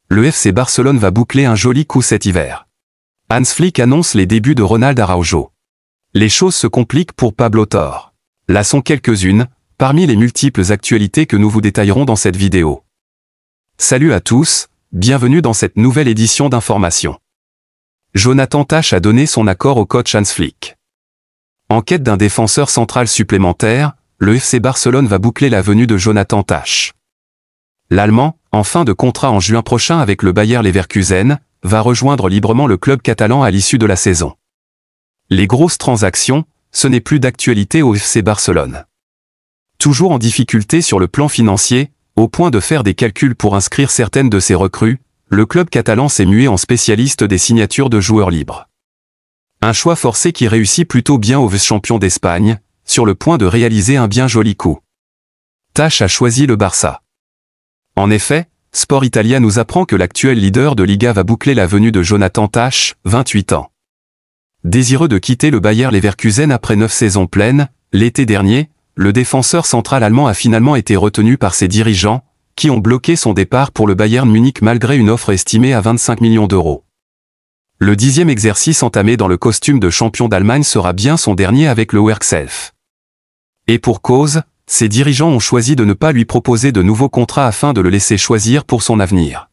le FC Barcelone va boucler un joli coup cet hiver. Hans Flick annonce les débuts de Ronald Araujo. Les choses se compliquent pour Pablo Torre. Là sont quelques-unes, parmi les multiples actualités que nous vous détaillerons dans cette vidéo. Salut à tous, bienvenue dans cette nouvelle édition d'Information. Jonathan Tah a donné son accord au coach Hans Flick. En quête d'un défenseur central supplémentaire, le FC Barcelone va boucler la venue de Jonathan Tah. L'Allemand, en fin de contrat en juin prochain avec le Bayer Leverkusen, va rejoindre librement le club catalan à l'issue de la saison. Les grosses transactions, ce n'est plus d'actualité au FC Barcelone. Toujours en difficulté sur le plan financier, au point de faire des calculs pour inscrire certaines de ses recrues, le club catalan s'est mué en spécialiste des signatures de joueurs libres. Un choix forcé qui réussit plutôt bien au vice-champion d'Espagne, sur le point de réaliser un bien joli coup. Tah a choisi le Barça. En effet, Sport Italia nous apprend que l'actuel leader de Liga va boucler la venue de Jonathan Tah, 28 ans. Désireux de quitter le Bayer Leverkusen après 9 saisons pleines, l'été dernier, le défenseur central allemand a finalement été retenu par ses dirigeants, qui ont bloqué son départ pour le Bayern Munich malgré une offre estimée à 25 millions d'euros. Le 10e exercice entamé dans le costume de champion d'Allemagne sera bien son dernier avec le Werkself. Et pour cause, ses dirigeants ont choisi de ne pas lui proposer de nouveaux contrats afin de le laisser choisir pour son avenir.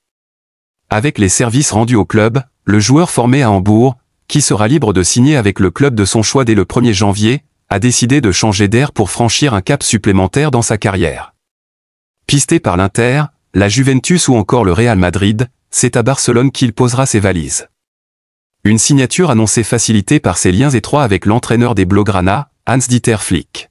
Avec les services rendus au club, le joueur formé à Hambourg, qui sera libre de signer avec le club de son choix dès le 1er janvier, a décidé de changer d'air pour franchir un cap supplémentaire dans sa carrière. Pisté par l'Inter, la Juventus ou encore le Real Madrid, c'est à Barcelone qu'il posera ses valises. Une signature annoncée facilitée par ses liens étroits avec l'entraîneur des Blaugrana, Hans-Dieter Flick.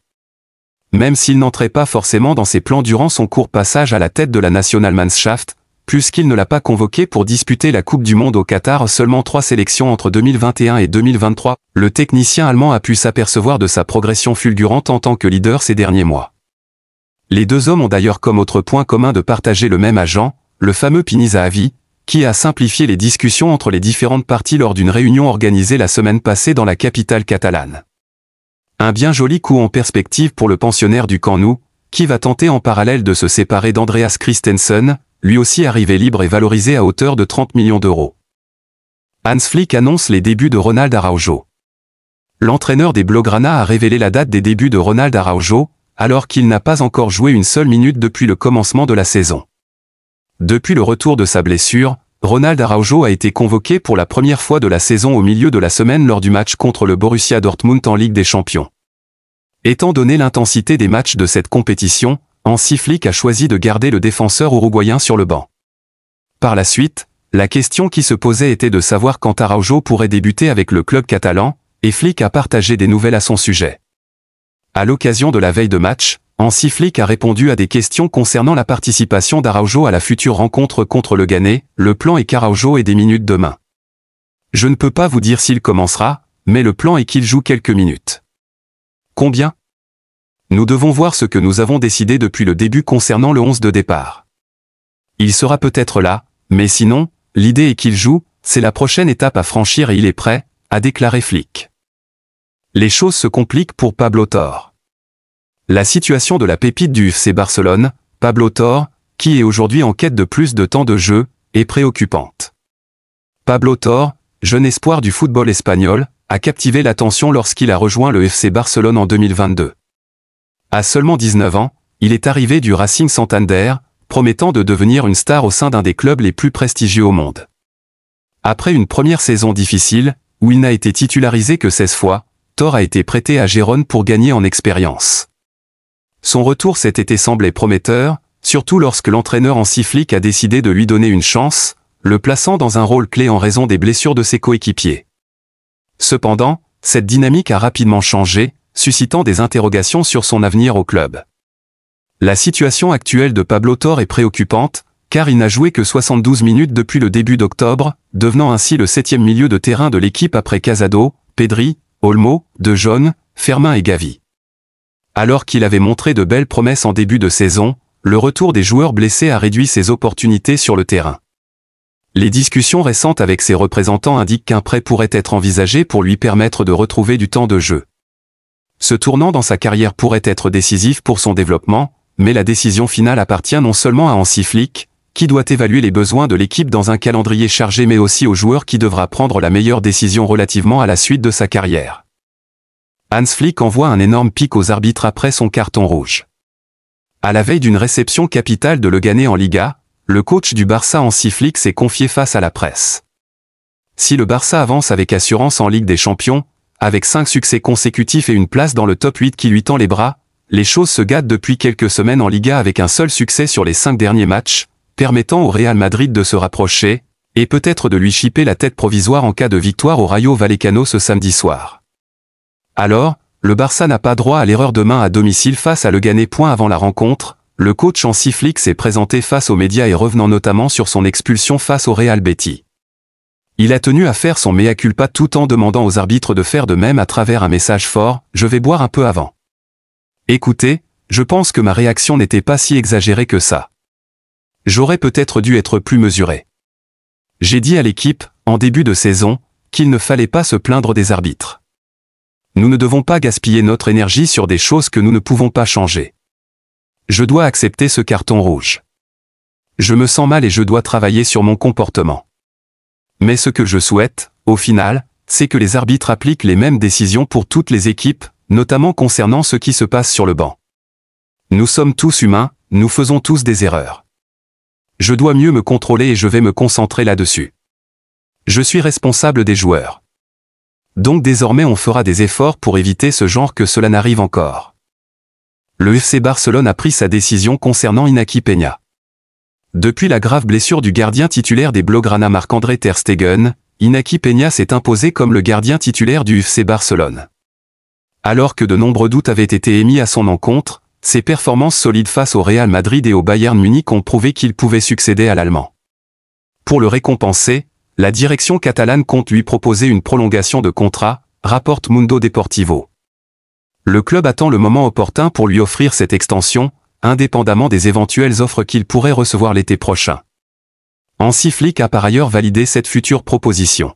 Même s'il n'entrait pas forcément dans ses plans durant son court passage à la tête de la Nationalmannschaft, puisqu'il ne l'a pas convoqué pour disputer la Coupe du Monde au Qatar seulement 3 sélections entre 2021 et 2023, le technicien allemand a pu s'apercevoir de sa progression fulgurante en tant que leader ces derniers mois. Les deux hommes ont d'ailleurs comme autre point commun de partager le même agent, le fameux Pini Zahavi, qui a simplifié les discussions entre les différentes parties lors d'une réunion organisée la semaine passée dans la capitale catalane. Un bien joli coup en perspective pour le pensionnaire du Camp Nou, qui va tenter en parallèle de se séparer d'Andreas Christensen, lui aussi arrivé libre et valorisé à hauteur de 30 millions d'euros. Hans Flick annonce les débuts de Ronald Araujo. L'entraîneur des Blaugrana a révélé la date des débuts de Ronald Araujo, alors qu'il n'a pas encore joué une seule minute depuis le commencement de la saison. Depuis le retour de sa blessure, Ronald Araujo a été convoqué pour la première fois de la saison au milieu de la semaine lors du match contre le Borussia Dortmund en Ligue des Champions. Étant donné l'intensité des matchs de cette compétition, Hansi Flick a choisi de garder le défenseur uruguayen sur le banc. Par la suite, la question qui se posait était de savoir quand Araujo pourrait débuter avec le club catalan, et Flick a partagé des nouvelles à son sujet. À l'occasion de la veille de match, Hansi Flick a répondu à des questions concernant la participation d'Araujo à la future rencontre contre le Ghané, le plan est qu'Araujo ait des minutes demain. Je ne peux pas vous dire s'il commencera, mais le plan est qu'il joue quelques minutes. Combien ? Nous devons voir ce que nous avons décidé depuis le début concernant le 11 de départ. Il sera peut-être là, mais sinon, l'idée est qu'il joue, c'est la prochaine étape à franchir et il est prêt, a déclaré Flick. Les choses se compliquent pour Pablo Torre. La situation de la pépite du FC Barcelone, Pablo Torre, qui est aujourd'hui en quête de plus de temps de jeu, est préoccupante. Pablo Torre, jeune espoir du football espagnol, a captivé l'attention lorsqu'il a rejoint le FC Barcelone en 2022. À seulement 19 ans, il est arrivé du Racing Santander, promettant de devenir une star au sein d'un des clubs les plus prestigieux au monde. Après une première saison difficile, où il n'a été titularisé que 16 fois, Torre a été prêté à Gérone pour gagner en expérience. Son retour cet été semblait prometteur, surtout lorsque l'entraîneur Hansi Flick a décidé de lui donner une chance, le plaçant dans un rôle clé en raison des blessures de ses coéquipiers. Cependant, cette dynamique a rapidement changé, suscitant des interrogations sur son avenir au club. La situation actuelle de Pablo Torre est préoccupante, car il n'a joué que 72 minutes depuis le début d'octobre, devenant ainsi le 7e milieu de terrain de l'équipe après Casado, Pedri, Olmo, De Jong, Fermin et Gavi. Alors qu'il avait montré de belles promesses en début de saison, le retour des joueurs blessés a réduit ses opportunités sur le terrain. Les discussions récentes avec ses représentants indiquent qu'un prêt pourrait être envisagé pour lui permettre de retrouver du temps de jeu. Ce tournant dans sa carrière pourrait être décisif pour son développement, mais la décision finale appartient non seulement à Hansi Flick, qui doit évaluer les besoins de l'équipe dans un calendrier chargé mais aussi au joueur qui devra prendre la meilleure décision relativement à la suite de sa carrière. Hans Flick envoie un énorme pic aux arbitres après son carton rouge. À la veille d'une réception capitale de Leganés en Liga, le coach du Barça Hansi Flick s'est confié face à la presse. Si le Barça avance avec assurance en Ligue des Champions, avec 5 succès consécutifs et une place dans le top 8 qui lui tend les bras, les choses se gâtent depuis quelques semaines en Liga avec un seul succès sur les 5 derniers matchs, permettant au Real Madrid de se rapprocher, et peut-être de lui chipper la tête provisoire en cas de victoire au Rayo Vallecano ce samedi soir. Alors, le Barça n'a pas droit à l'erreur de main à domicile face à Leganés. Avant la rencontre, le coach Hansi Flick s'est présenté face aux médias et revenant notamment sur son expulsion face au Real Betis. Il a tenu à faire son mea culpa tout en demandant aux arbitres de faire de même à travers un message fort « Je vais boire un peu avant. Écoutez, je pense que ma réaction n'était pas si exagérée que ça. J'aurais peut-être dû être plus mesuré. J'ai dit à l'équipe, en début de saison, qu'il ne fallait pas se plaindre des arbitres. Nous ne devons pas gaspiller notre énergie sur des choses que nous ne pouvons pas changer. Je dois accepter ce carton rouge. Je me sens mal et je dois travailler sur mon comportement. Mais ce que je souhaite, au final, c'est que les arbitres appliquent les mêmes décisions pour toutes les équipes, notamment concernant ce qui se passe sur le banc. Nous sommes tous humains, nous faisons tous des erreurs. Je dois mieux me contrôler et je vais me concentrer là-dessus. Je suis responsable des joueurs. Donc désormais on fera des efforts pour éviter ce genre que cela n'arrive encore. Le FC Barcelone a pris sa décision concernant Iñaki Peña. Depuis la grave blessure du gardien titulaire des Blaugrana Marc-André ter Stegen, Iñaki Peña s'est imposé comme le gardien titulaire du FC Barcelone. Alors que de nombreux doutes avaient été émis à son encontre, ses performances solides face au Real Madrid et au Bayern Munich ont prouvé qu'il pouvait succéder à l'Allemand. Pour le récompenser, la direction catalane compte lui proposer une prolongation de contrat, rapporte Mundo Deportivo. Le club attend le moment opportun pour lui offrir cette extension, indépendamment des éventuelles offres qu'il pourrait recevoir l'été prochain. Hansi Flick a par ailleurs validé cette future proposition.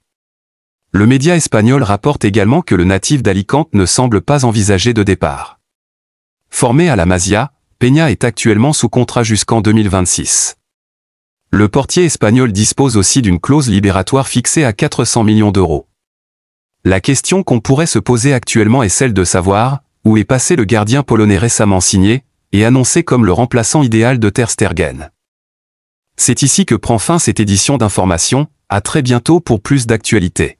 Le média espagnol rapporte également que le natif d'Alicante ne semble pas envisager de départ. Formé à la Masia, Peña est actuellement sous contrat jusqu'en 2026. Le portier espagnol dispose aussi d'une clause libératoire fixée à 400 millions d'euros. La question qu'on pourrait se poser actuellement est celle de savoir où est passé le gardien polonais récemment signé et annoncé comme le remplaçant idéal de ter Stegen. C'est ici que prend fin cette édition d'information, à très bientôt pour plus d'actualités.